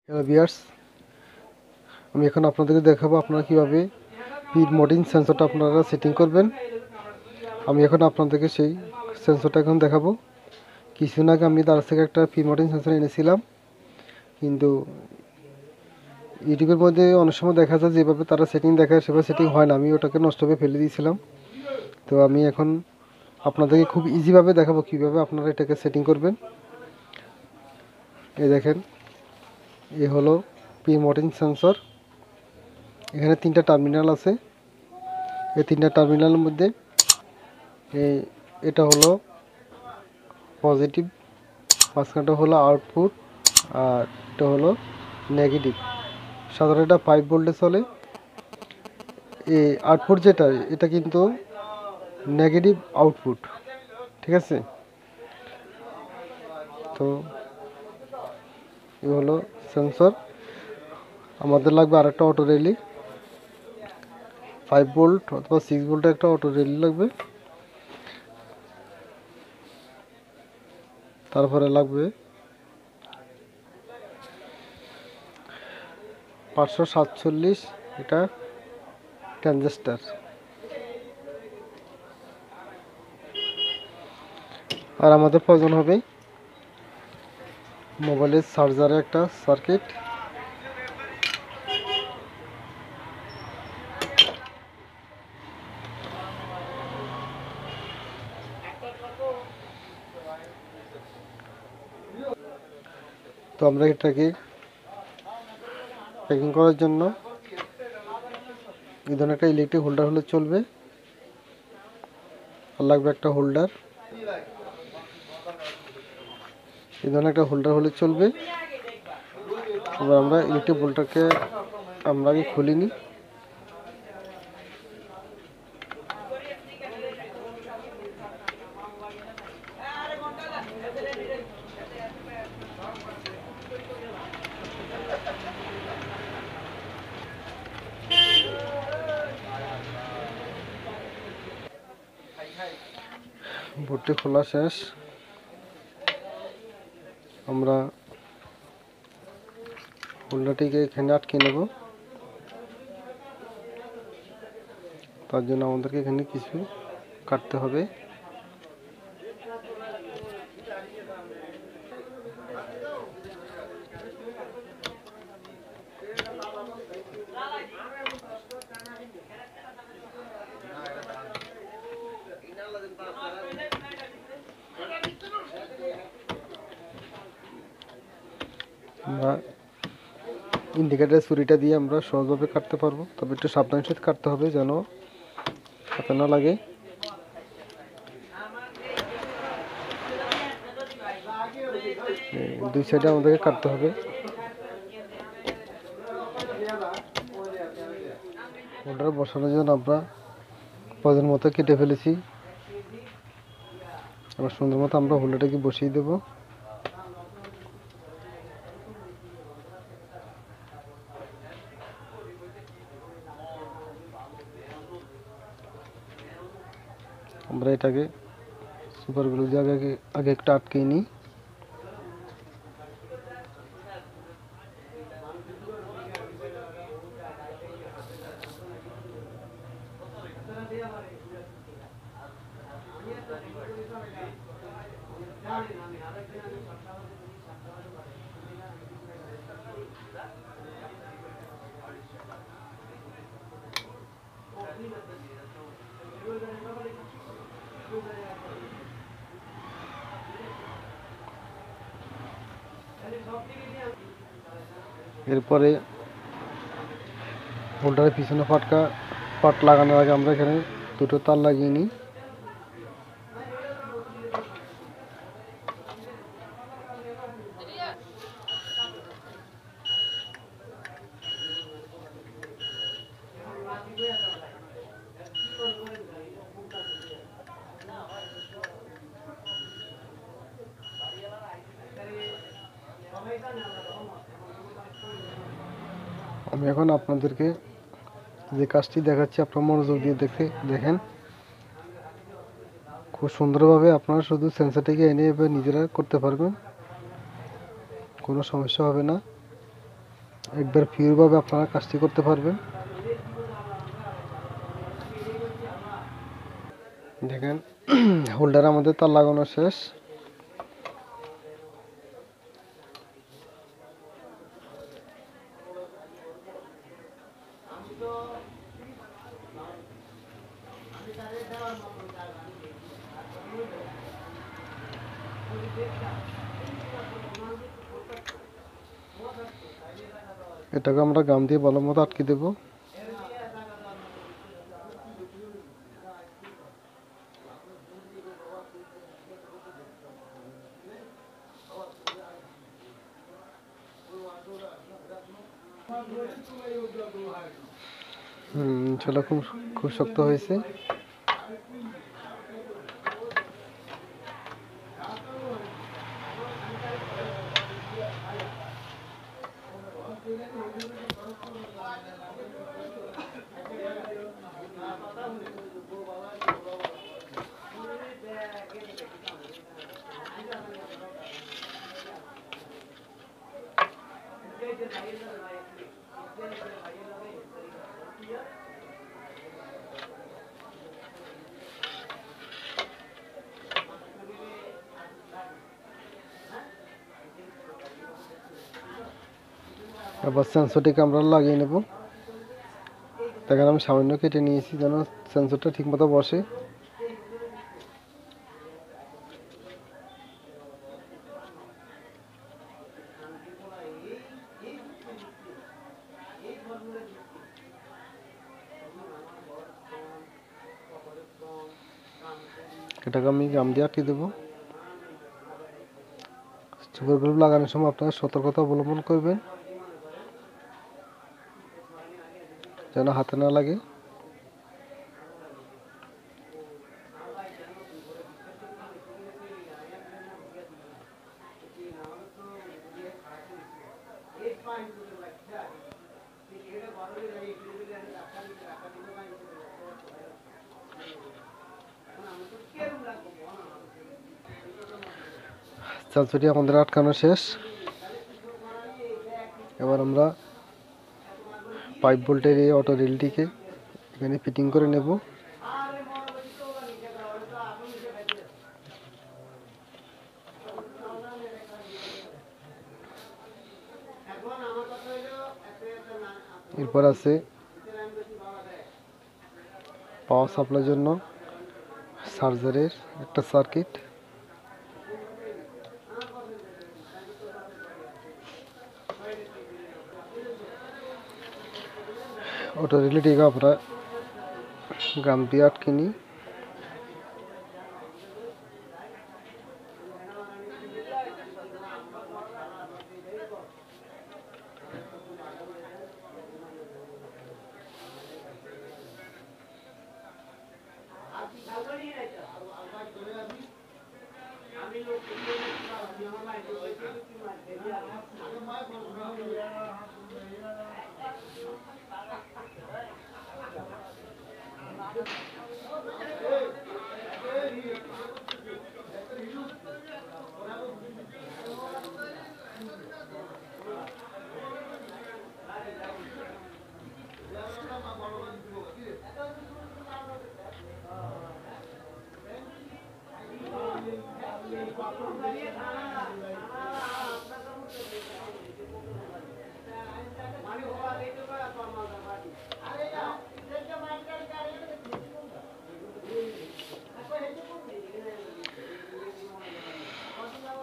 Hello viewers, আমি এখন আপনাদেরকে দেখাবো আপনারা কীভাবে পিড মোডিং সেন্সরটা আপনারা সেটিং করবেন। আমি এখন আপনাদেরকে সেই সেন্সরটা এখন দেখাবো। কিছুদিন আগে আমি তার থেকে একটা পিড মোডিং সেন্সর এনেছিলাম, কিন্তু ইউটিউবের মধ্যে অনেক সময় দেখা যায় যেভাবে তারা সেটিং দেখায় সেভাবে সেটিং হয় না। আমি ওটাকে নষ্ট করে ফেলে দিয়েছিলাম। তো আমি এখন আপনাদেরকে খুব ইজিভাবে দেখাবো কীভাবে আপনারা এটাকে সেটিং করবেন। এই দেখেন, এই হলো পিড মোডিং সেন্সর। এখানে 3টা টার্মিনাল আছে। এই 3টা টার্মিনালের মধ্যে এটা হলো পজিটিভ, মাঝখানটা হলো আউটপুট, আর এটা হলো নেগেটিভ। সাধারণত এটা 5 ভোল্টে চলে। এই আউটপুট যেটা, এটা কিন্তু নেগেটিভ আউটপুট, ঠিক আছে। তো এই হলো সেন্সর। আমাদের লাগবে আরেকটা অটো রেলি, 5 ভোল্ট অথবা 6 ভোল্টের একটা অটো রেলি লাগবে। তারপরে লাগবে 547 এটা ট্রানজিস্টর। আর আমাদের প্রয়োজন হবে মোবাইলের চার্জারের একটা সার্কিট। তো আমরা এটাকে প্যাকিং করার জন্য এই ধরনের একটা ইলেকট্রিক হোল্ডার হলে চলবে। আর লাগবে একটা হোল্ডার, এই ধরনের একটা হোল্ডার হলে চলবে। এবার আমরা ইলেকট্রিক বোল্টটাকে আমরা আগে খুলে নিই। বোর্ডটি খোলা শেষ। আমরা হোল্ডারটিকে এখানে আটকে নেব। তার জন্য আমাদেরকে এখানে কিছু কাটতে হবে। আমরা ইন্ডিকেটার ছুরিটা দিয়ে আমরা সহজভাবে কাটতে পারবো, তবে একটু সাবধানের সাথে কাটতে হবে যেন হাতে না লাগে। দুই সাইডে আমাদেরকে কাটতে হবে। হোল্ডার বসানোর জন্য আমরা প্রয়োজন মতো কেটে ফেলেছি। আবার সুন্দর মতো আমরা হোল্ডারটাকে বসিয়ে দেবো। আমরা এটাকে সুপার গ্লু দিয়ে আগে একটা আটকে নিই। এরপরে হোল্ডারের পিছনে পাট লাগানোর আগে আমরা এখানে দুটো তার লাগিয়ে নিই। আমি এখন আপনাদেরকে যে কাজটি দেখাচ্ছি আপনারা মনোযোগ দিয়ে দেখেন। খুব সুন্দরভাবে আপনারা শুধু সেন্সরটিকে এনে এবার নিজেরা করতে পারবেন, কোনো সমস্যা হবে না। একবার পিওরভাবে আপনারা কাজটি করতে পারবেন। দেখেন হোল্ডার আমাদের তার লাগানো শেষ। এটাকে আমরা গাম দিয়ে ভালো মতো আটকে দেব। সেটা খুব শক্ত হয়েছে। এবার সেন্সরটিকে আমরা লাগিয়ে নেব। দেখেন আমি সামান্য কেটে নিয়েছি যেন সেন্সরটা ঠিকমতো বসে। এটাকে আমি গাম দিয়ে আটকে দেবো। সুপার গ্লু লাগানোর সময় আপনারা সতর্কতা অবলম্বন করবেন যেন হাতে না লাগে। সেন্সরটি আমাদের আটকানো শেষ। এবার আমরা 5 ভোল্টের এই অটো রিলটিকে এখানে ফিটিং করে নেব। এরপর আছে পাওয়ার সাপ্লাইয়ের জন্য চার্জারের একটা সার্কিট। অটো রিলেটিকে আমরা গাম দিয়ে আটকে নিই।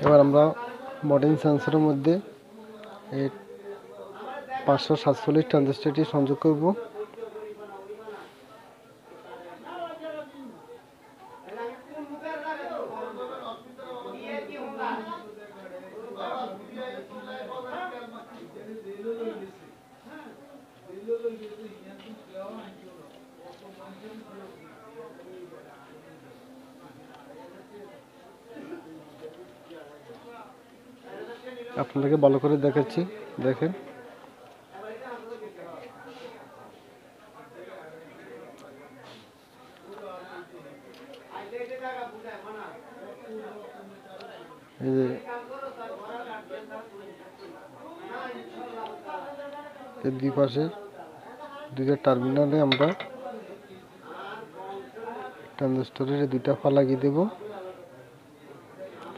এবার আমরা মডার্ন সেন্সরের মধ্যে এই 547 ট্রানজিস্টরটি সংযোগ করব। আপনাদেরকে ভালো করে দেখাচ্ছি, দেখেন। এই যে এর দুই পাশে দুইটা টার্মিনালে আমরা ট্রানজিস্টরের দুইটা পা লাগিয়ে দেব,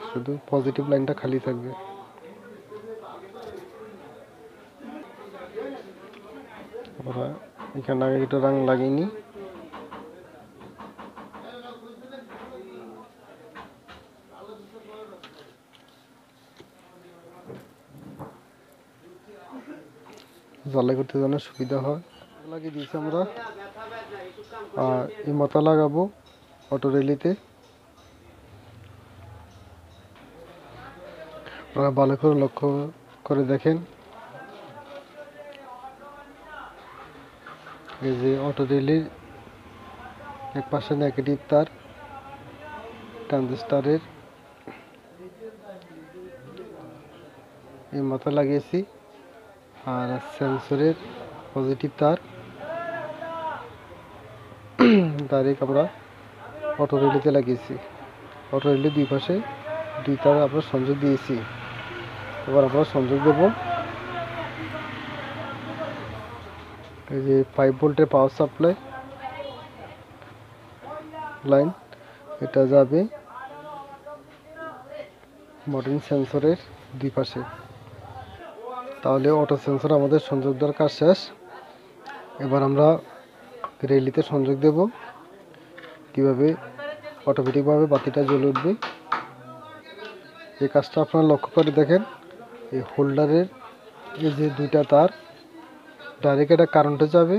শুধু পজিটিভ লাইনটা খালি থাকবে। আমরা এখানে আগে দুটো রং লাগিয়ে নিই। জ্বালাই করতে যেন সুবিধা হয় লাগিয়ে দিয়েছি আমরা। আর এই মাথা লাগাবো অটো রেলিতে। আপনারা ভালো করে লক্ষ্য করে দেখেন, এই যে অটো রেলির এক পাশে নেগেটিভ তার ট্রানজিস্টরের এই মাথা লাগিয়েছি, আর সেন্সরের পজিটিভ তার ডাইরেক্ট আমরা অটো রেলিতে লাগিয়েছি। অটো রেলির দুই পাশে দুই তার আমরা সংযোগ দিয়েছি। এবার আমরা সংযোগ দেব এই যে 5 ভোল্টের পাওয়ার সাপ্লাই লাইন, এটা যাবে মডার্ন সেন্সরের দুই পাশে। তাহলে অটো সেন্সর আমাদের সংযোগ দেওয়ার কাজ শেষ। এবার আমরা রেলিতে সংযোগ দেব, কিভাবে অটোমেটিকভাবে বাতিটা জ্বলে উঠবে এই কাজটা আপনারা লক্ষ্য করে দেখেন। এই হোল্ডারের এই যে দুইটা তার ডাইরেক্ট এটা কারেন্টে যাবে।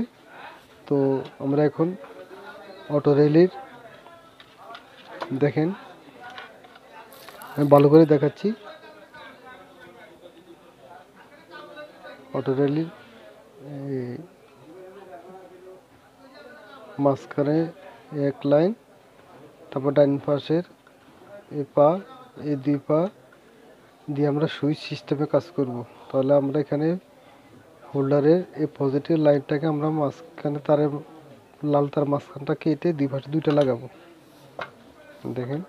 তো আমরা এখন অটো রেলির দেখেন, আমি ভালো করে দেখাচ্ছি। অটো রেলির মাঝখানে এক লাইন, তারপর ডাইন পাশের এই পা, এই দুই পা দিয়ে আমরা সুইচ সিস্টেমে কাজ করব। তাহলে আমরা এখানে হোল্ডারের এই পজিটিভ লাইনটাকে আমরা মাঝখানে তারের লাল তার মাঝখানটা কেটে দুই পাশে দুইটা লাগাবো। দেখেন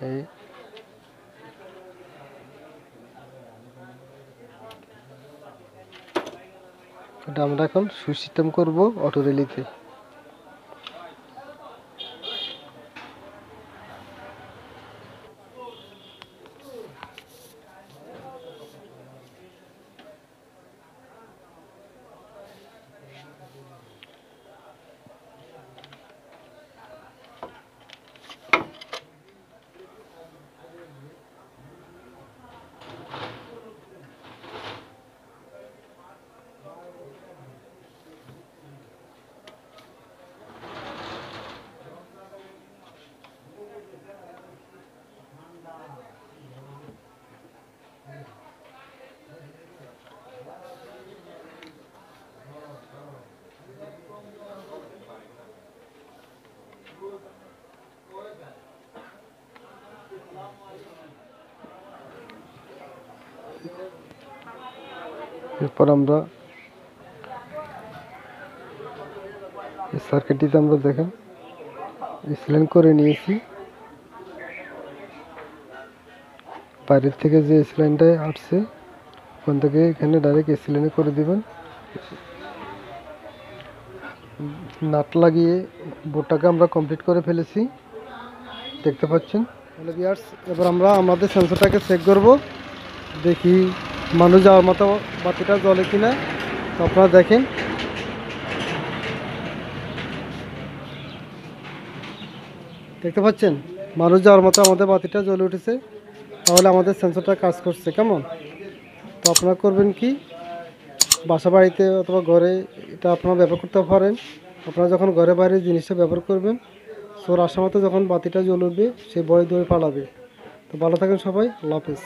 এই এটা আমরা এখন সুইচ সিস্টেম করব অটো রেলিতে। এরপর আমরা সার্কিটটিতে আমরা দেখেন সিলেন্ট করে নিয়েছি। বাইরের থেকে যে সিলিন্ডার আসছে ওখান থেকে এখানে ডাইরেক্ট সিলিন্ডার করে দিবেন। নাট লাগিয়ে বোর্ডটাকে আমরা কমপ্লিট করে ফেলেছি, দেখতে পাচ্ছেন। তাহলে ভিউয়ার্স, এবার আমরা আমাদের সেন্সরটাকে চেক করব, দেখি মানুষ যাওয়ার মতো বাতিটা জ্বলে কিনা। তো আপনারা দেখেন, দেখতে পাচ্ছেন মানুষ যাওয়ার মতো আমাদের বাতিটা জ্বলে উঠেছে। তাহলে আমাদের সেন্সরটা কাজ করছে কেমন। তো আপনারা করবেন কি, বাসা বাড়িতে অথবা ঘরে এটা আপনারা ব্যবহার করতে পারেন। আপনারা যখন ঘরে বাইরে জিনিসটা ব্যবহার করবেন, চোর আসার মতো যখন বাতিটা জ্বলে উঠবে, সে ভয় দৌড়ে পালাবে। তো ভালো থাকেন সবাই, আল্লাহ হাফেজ।